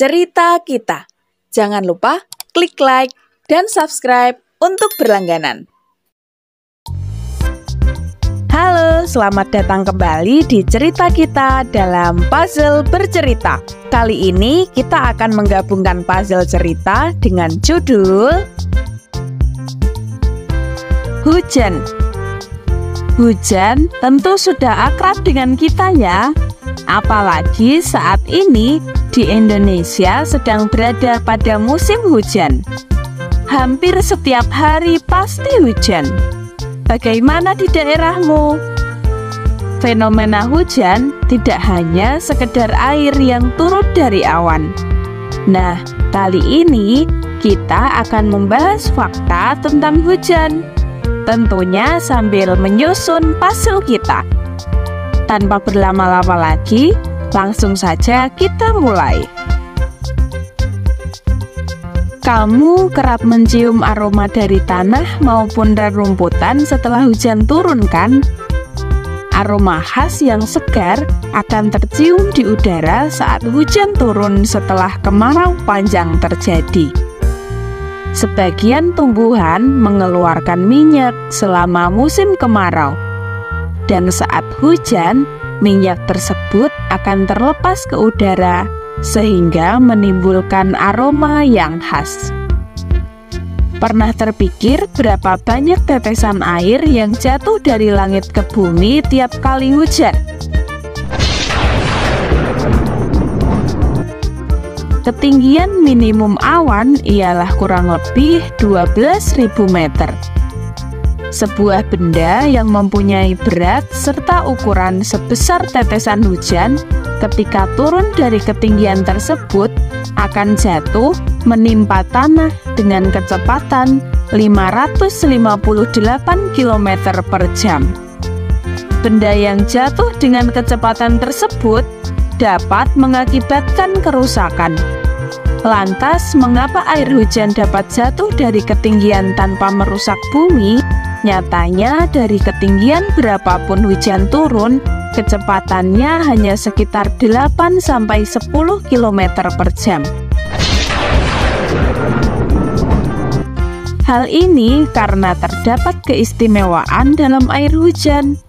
Cerita Kita. Jangan lupa klik like dan subscribe untuk berlangganan. Halo, selamat datang kembali di Cerita Kita dalam Puzzle Bercerita. Kali ini kita akan menggabungkan puzzle cerita dengan judul Hujan. Hujan tentu sudah akrab dengan kita ya. Apalagi saat ini di Indonesia sedang berada pada musim hujan. Hampir setiap hari pasti hujan. Bagaimana di daerahmu? Fenomena hujan tidak hanya sekedar air yang turun dari awan. Nah, kali ini kita akan membahas fakta tentang hujan. Tentunya sambil menyusun puzzle kita. Tanpa berlama-lama lagi, langsung saja kita mulai. Kamu kerap mencium aroma dari tanah maupun rerumputan setelah hujan turun kan? Aroma khas yang segar akan tercium di udara saat hujan turun setelah kemarau panjang terjadi. Sebagian tumbuhan mengeluarkan minyak selama musim kemarau. Dan saat hujan, minyak tersebut akan terlepas ke udara sehingga menimbulkan aroma yang khas. Pernah terpikir berapa banyak tetesan air yang jatuh dari langit ke bumi tiap kali hujan? Ketinggian minimum awan ialah kurang lebih 12.000 meter. Sebuah benda yang mempunyai berat serta ukuran sebesar tetesan hujan ketika turun dari ketinggian tersebut akan jatuh menimpa tanah dengan kecepatan 558 km per jam. Benda yang jatuh dengan kecepatan tersebut dapat mengakibatkan kerusakan. Lantas, mengapa air hujan dapat jatuh dari ketinggian tanpa merusak bumi? Nyatanya dari ketinggian berapapun hujan turun, kecepatannya hanya sekitar 8-10 km per jam. Hal ini karena terdapat keistimewaan dalam air hujan,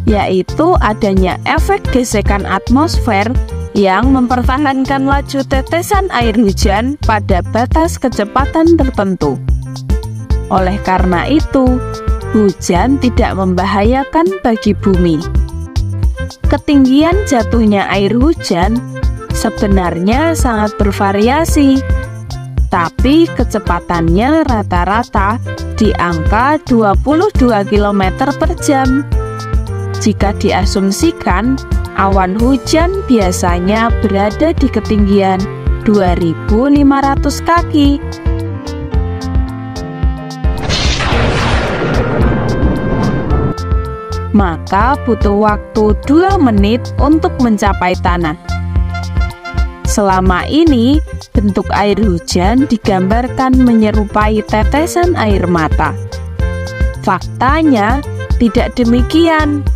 yaitu adanya efek gesekan atmosfer yang mempertahankan laju tetesan air hujan pada batas kecepatan tertentu. Oleh karena itu, hujan tidak membahayakan bagi bumi. Ketinggian jatuhnya air hujan sebenarnya sangat bervariasi, tapi kecepatannya rata-rata di angka 22 km per jam. Jika diasumsikan, awan hujan biasanya berada di ketinggian 2.500 kaki. Maka butuh waktu 2 menit untuk mencapai tanah. Selama ini, bentuk air hujan digambarkan menyerupai tetesan air mata. Faktanya, tidak demikian.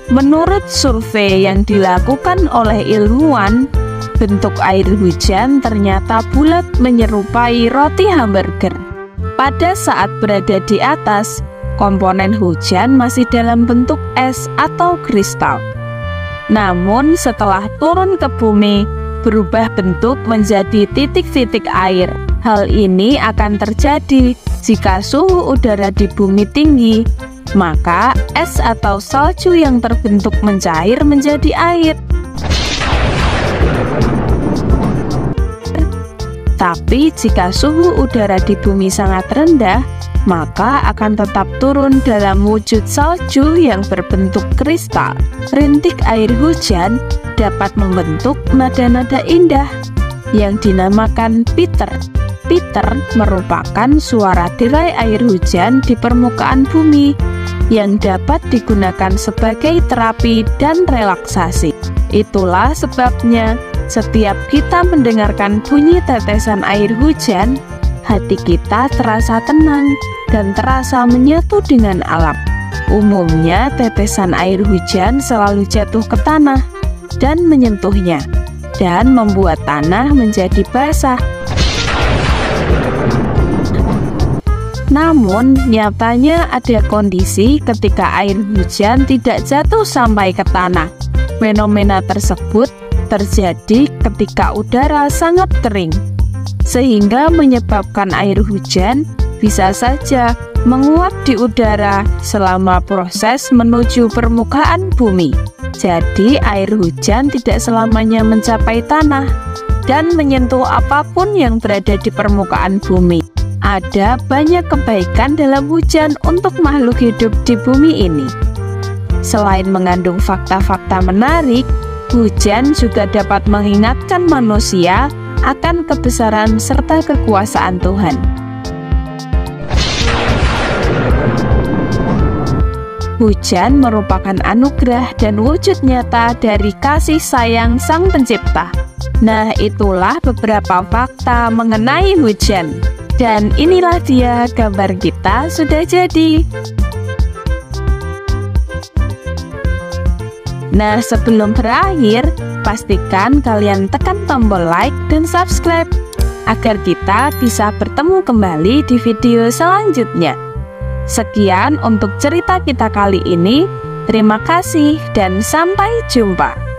Menurut survei yang dilakukan oleh ilmuwan, bentuk air hujan ternyata bulat menyerupai roti hamburger. Pada saat berada di atas, komponen hujan masih dalam bentuk es atau kristal. Namun setelah turun ke bumi, berubah bentuk menjadi titik-titik air. Hal ini akan terjadi jika suhu udara di bumi tinggi, maka es atau salju yang terbentuk mencair menjadi air. Tapi jika suhu udara di bumi sangat rendah, maka akan tetap turun dalam wujud salju yang berbentuk kristal. Rintik air hujan dapat membentuk nada-nada indah yang dinamakan piter. Piter merupakan suara derai air hujan di permukaan bumi yang dapat digunakan sebagai terapi dan relaksasi. Itulah sebabnya setiap kita mendengarkan bunyi tetesan air hujan, hati kita terasa tenang dan terasa menyatu dengan alam. Umumnya tetesan air hujan selalu jatuh ke tanah dan menyentuhnya. dan membuat tanah menjadi basah. Namun, nyatanya ada kondisi ketika air hujan tidak jatuh sampai ke tanah. Fenomena tersebut terjadi ketika udara sangat kering, sehingga menyebabkan air hujan bisa saja menguap di udara selama proses menuju permukaan bumi. Jadi, air hujan tidak selamanya mencapai tanah dan menyentuh apapun yang berada di permukaan bumi. Ada banyak kebaikan dalam hujan untuk makhluk hidup di bumi ini. Selain mengandung fakta-fakta menarik, hujan juga dapat mengingatkan manusia akan kebesaran serta kekuasaan Tuhan. Hujan merupakan anugerah dan wujud nyata dari kasih sayang Sang Pencipta. Nah, itulah beberapa fakta mengenai hujan. Dan inilah dia, gambar kita sudah jadi. Nah, sebelum berakhir, pastikan kalian tekan tombol like dan subscribe agar kita bisa bertemu kembali di video selanjutnya. Sekian untuk cerita kita kali ini. Terima kasih dan sampai jumpa.